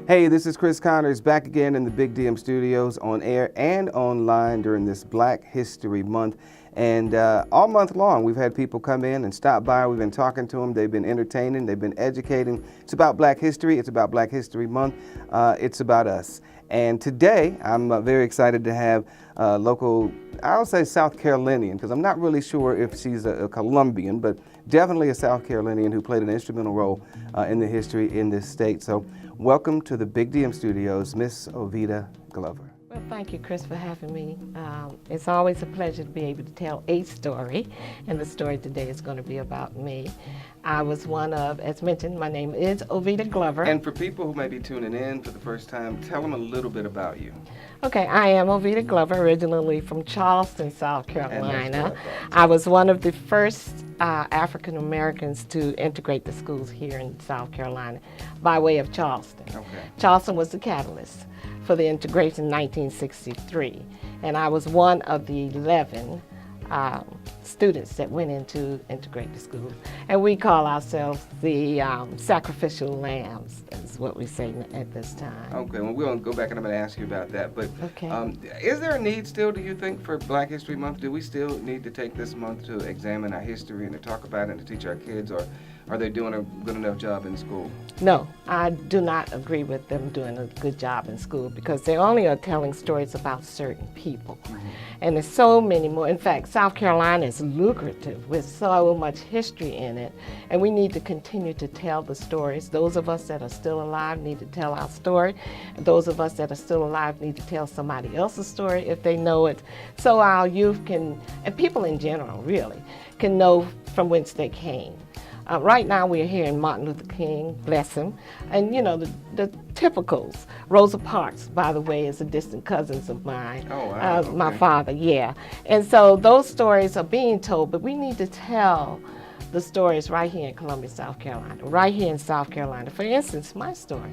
Hey, this is Chris Connors back again in the Big DM studios on air and online during this Black History Month. And all month long, we've had people come in and stop by. We've been talking to them. They've been entertaining. They've been educating. It's about Black history. It's about Black History Month. It's about us. And today, I'm very excited to have local, I'll say South Carolinian, because I'm not really sure if she's a Colombian, but definitely a South Carolinian who played an instrumental role in the history in this state. So welcome to the Big DM studios, Miss Ovetta Glover. Well, thank you, Chris, for having me. It's always a pleasure to be able to tell a story, and the story today is going to be about me. I was one of, as mentioned, my name is Ovetta Glover. And for people who may be tuning in for the first time, tell them a little bit about you. Okay, I am Ovetta Glover, originally from Charleston, South Carolina. I was one of the first African Americans to integrate the schools here in South Carolina by way of Charleston. Okay. Charleston was the catalyst for the integration in 1963, and I was one of the 11 students that went in to integrate the schools. And we call ourselves the sacrificial lambs, is what we say at this time. Okay, well, we're going to go back and I'm going to ask you about that. But Okay. Is there a need still, do you think, for Black History Month? Do we still need to take this month to examine our history and to talk about it and to teach our kids, or are they doing a good enough job in school? No, I do not agree with them doing a good job in school, because they only are telling stories about certain people. Mm-hmm. And there's so many more. In fact, South Carolina is lucrative with so much history in it, and we need to continue to tell the stories. Those of us that are still alive need to tell our story. Those of us that are still alive need to tell somebody else's story if they know it, so our youth can, and people in general really, can know from whence they came. Right now we're hearing Martin Luther King, bless him, and you know, the typicals. Rosa Parks, by the way, is a distant cousin of mine. Oh, wow. Okay. My father, yeah. And so those stories are being told, but we need to tell the stories right here in Columbia, South Carolina, right here in South Carolina. For instance, my story,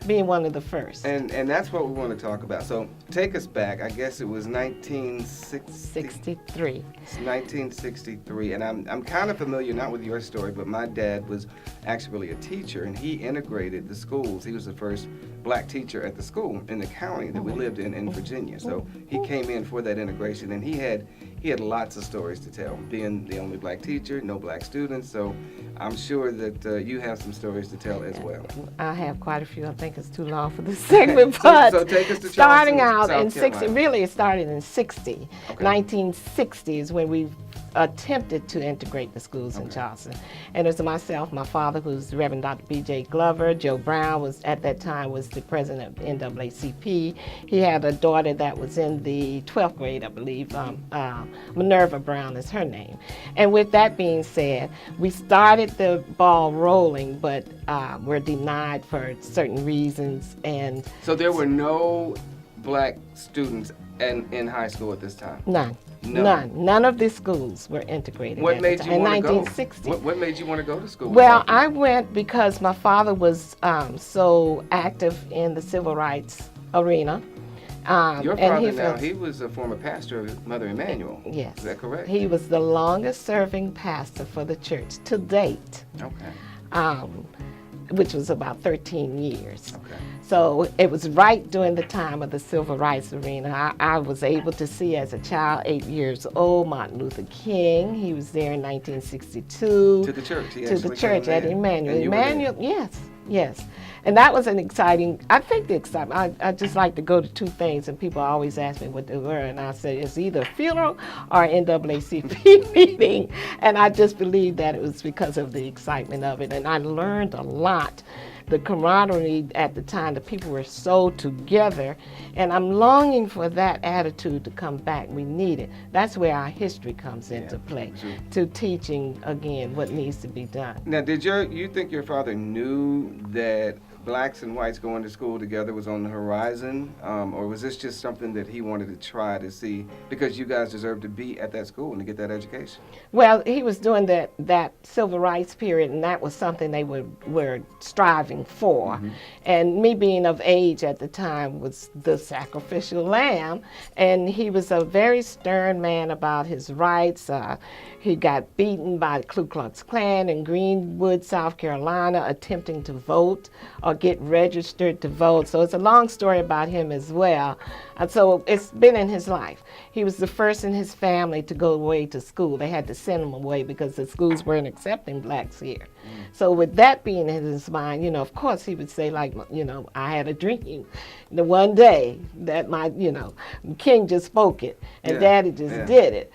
being one of the first. And that's what we want to talk about. So take us back. I guess it was 1963. 1963, and I'm kind of familiar, not with your story, but my dad was actually a teacher, and he integrated the schools. He was the first Black teacher at the school in the county that we lived in Virginia. So he came in for that integration, and he had lots of stories to tell, being the only Black teacher, no Black students. So I'm sure that you have some stories to tell as well. I have quite a few. I think it's too long for this segment, but so take us to starting Charleston, out in South 60, Carolina. really it started in 60. Okay. 1960 is when we attempted to integrate the schools in Charleston. And it was myself, my father, who's Reverend Dr. B.J. Glover. Joe Brown was, at that time, was the president of NAACP. He had a daughter that was in the 12th grade, I believe. Minerva Brown is her name. And with that being said, we started the ball rolling, but were denied for certain reasons. And so there were no Black students in high school at this time? None. No. None of the schools were integrated. What made you want to go? 1960. What made you want to go to school? Well, I went because my father was so active in the civil rights arena. Your and father now, he was a former pastor of Mother Emanuel. Yes. Is that correct? He was the longest serving pastor for the church to date. Okay. Which was about 13 years. Okay. So it was right during the time of the civil rights arena. I was able to see as a child, 8 years old, Martin Luther King. He was there in 1962. To the church. To the church at Emmanuel. And you were Emmanuel, yes. And that was an exciting, I think the excitement, I just like to go to two things, and people always ask me what they were, and I said it's either a funeral or an NAACP meeting. And I just believe that it was because of the excitement of it. And I learned a lot. The camaraderie at the time, the people were so together, and I'm longing for that attitude to come back. We need it. That's where our history comes into play, sure. to teaching again what needs to be done. Now, you think your father knew that Blacks and whites going to school together was on the horizon, or was this just something that he wanted to try to see, because you guys deserve to be at that school and to get that education? Well, he was doing that civil rights period, and that was something they were striving for. Mm-hmm. And me being of age at the time was the sacrificial lamb, and he was a very stern man about his rights. He got beaten by the Ku Klux Klan in Greenwood, South Carolina, attempting to vote or get registered to vote. So it's a long story about him as well. And so it's been in his life. He was the first in his family to go away to school. They had to send him away because the schools weren't accepting blacks here. So with that being in his mind, you know, of course he would say, like, you know, I had a dream the one day that my, you know, king just spoke it and daddy just did it.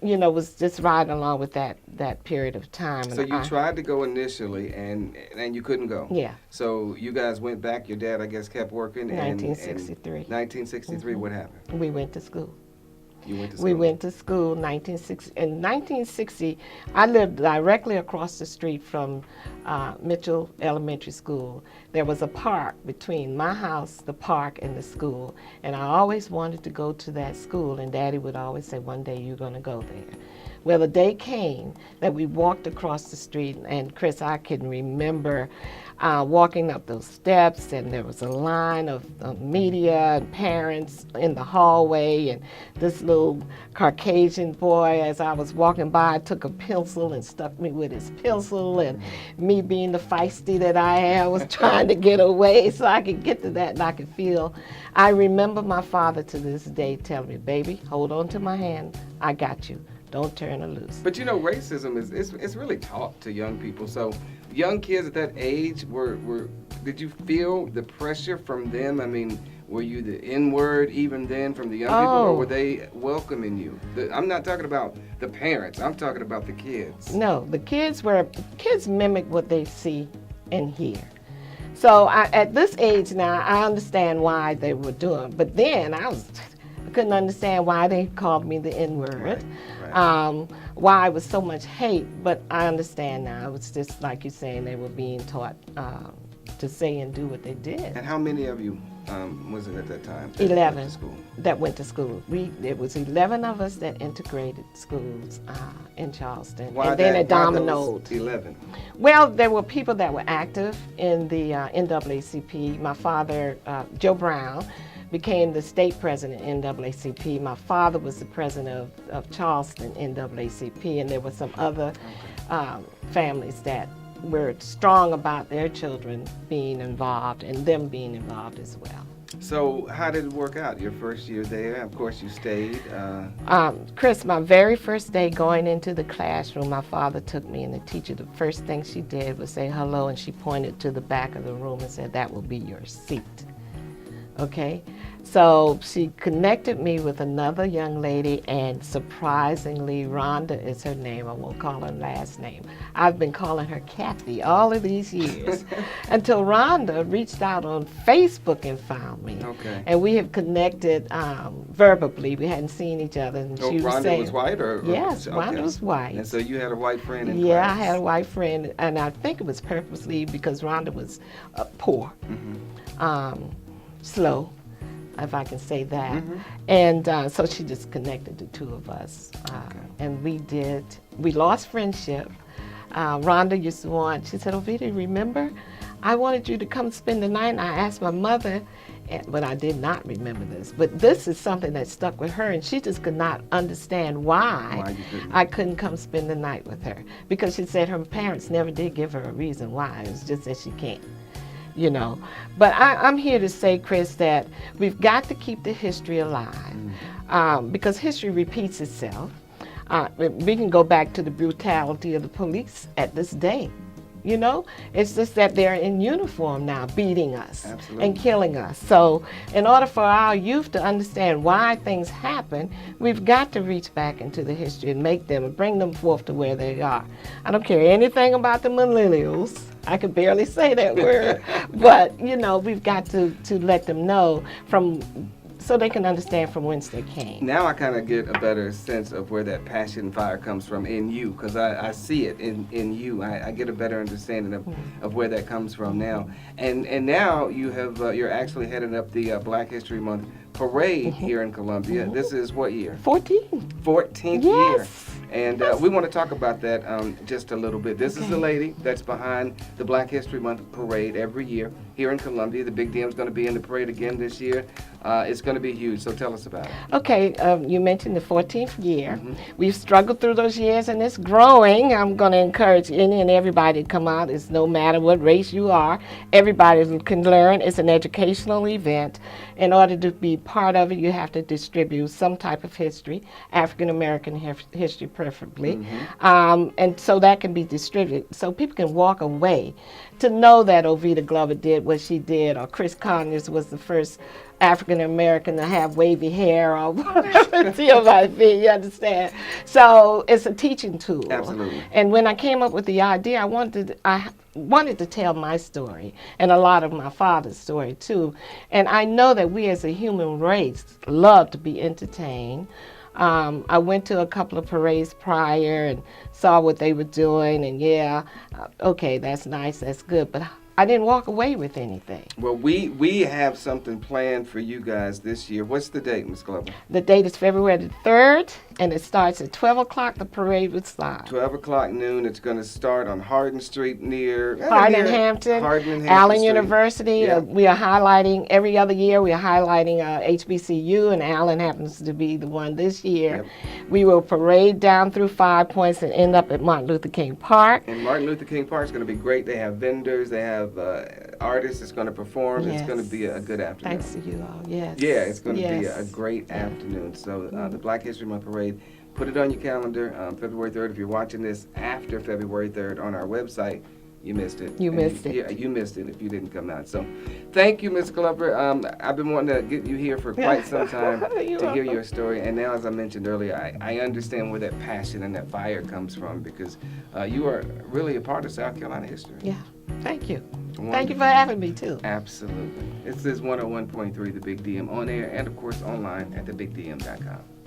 You know, was just riding along with that period of time. So you tried to go initially and you couldn't go. Yeah. So you guys went back. Your dad, I guess, kept working. 1963. 1963. What happened? We went to school. You went to school? We went to school in 1960. I lived directly across the street from Mitchell Elementary School. There was a park between my house, the park, and the school. And I always wanted to go to that school, and Daddy would always say, one day you're going to go there. Well, the day came that we walked across the street, and Chris, I can remember walking up those steps, and there was a line of media and parents in the hallway, and this little Caucasian boy, as I was walking by, took a pencil and stuck me with his pencil, and me being the feisty that I am was trying to get away so I could get to that and I could feel. I remember my father to this day telling me, baby, hold on to my hand, I got you. Don't turn her loose. But you know, racism is really taught to young people. So young kids at that age, did you feel the pressure from them? I mean, were you the N-word even then from the young people, or were they welcoming you? I'm not talking about the parents. I'm talking about the kids. No, the kids mimic what they see and hear. So at this age now, I understand why they were doing. But then I couldn't understand why they called me the N-word. Right. Why it was so much hate, but I understand now. It was just like you're saying, they were being taught to say and do what they did. And how many of you was it at that time? 11 that went to school. It was 11 of us that integrated schools in Charleston. Why and then it why dominoed. those 11? Well, there were people that were active in the NAACP. My father, Joe Brown, became the state president in NAACP. My father was the president of Charleston NAACP, and there were some other families that were strong about their children being involved and them being involved as well. So how did it work out your first year there? Of course you stayed. Chris, my very first day going into the classroom, my father took me, and the teacher, the first thing she did was say hello, and she pointed to the back of the room and said, that will be your seat. Okay? So she connected me with another young lady, and surprisingly, Rhonda is her name. I won't call her last name. I've been calling her Kathy all of these years until Rhonda reached out on Facebook and found me. Okay. And we have connected verbally. We hadn't seen each other. And she was Rhonda saying, was white? Yes, okay. Rhonda was white. And so you had a white friend in Yeah, class? I had a white friend, and I think it was purposely because Rhonda was poor, slow, if I can say that. And so she just connected the two of us. And we lost friendship. Rhonda used to want, she said, Ovetta, remember? I wanted you to come spend the night, and I asked my mother, but I did not remember this. But this is something that stuck with her, and she just could not understand why I couldn't come spend the night with her. Because she said her parents never did give her a reason why. It was just that she can't. You know, but I'm here to say, Chris, that we've got to keep the history alive because history repeats itself. We can go back to the brutality of the police at this day. You know, it's just that they're in uniform now, beating us and killing us. So in order for our youth to understand why things happen, we've got to reach back into the history and make them and bring them forth to where they are. I don't care anything about the millennials. I can barely say that word. But, you know, we've got to let them know so they can understand from whence they came. Now I kind of get a better sense of where that passion and fire comes from in you, because I see it in you. I get a better understanding of where that comes from now. And now you're actually heading up the Black History Month parade here in Columbia. This is what year? 14th year. And we want to talk about that just a little bit. This is the lady that's behind the Black History Month parade every year here in Columbia. The Big Dm's going to be in the parade again this year. It's going to be huge, so tell us about it. Okay, you mentioned the 14th year. We've struggled through those years, and it's growing. I'm going to encourage any and everybody to come out. It's no matter what race you are. Everybody can learn. It's an educational event. In order to be part of it, you have to distribute some type of history, African American history preferably, and so that can be distributed. So people can walk away to know that Ovetta Glover did what she did, or Chris Conyers was the first African American to have wavy hair, or whatever the deal might be, you understand? So it's a teaching tool. Absolutely. And when I came up with the idea, I wanted to tell my story and a lot of my father's story too. And I know that we as a human race love to be entertained. I went to a couple of parades prior and saw what they were doing, and okay, that's nice, that's good, but I didn't walk away with anything. Well, we have something planned for you guys this year. What's the date, Ms. Glover? The date is February the 3rd, and it starts at 12 o'clock. The parade would start. 12 o'clock noon. It's going to start on Hardin Street near Hardin and Hampton, Allen Street. University. Yeah. We are highlighting, every other year, we are highlighting HBCU, and Allen happens to be the one this year. Yep. We will parade down through 5 Points and end up at Martin Luther King Park. And Martin Luther King Park is going to be great. They have vendors, they have artists that's going to perform. Yes. It's going to be a good afternoon. Thanks to you all, yes. Yeah, it's going to be a great afternoon. So the Black History Month Parade, put it on your calendar, February 3rd. If you're watching this after February 3rd on our website, you missed it. You missed it. Yeah, you missed it if you didn't come out. So thank you, Ms. Glover. I've been wanting to get you here for quite some time to hear your story. And now, as I mentioned earlier, I understand where that passion and that fire comes from, because you are really a part of South Carolina history. Yeah, thank you. Thank you for having me, too. Absolutely. This is 101.3 The Big DM on air and, of course, online at thebigdm.com.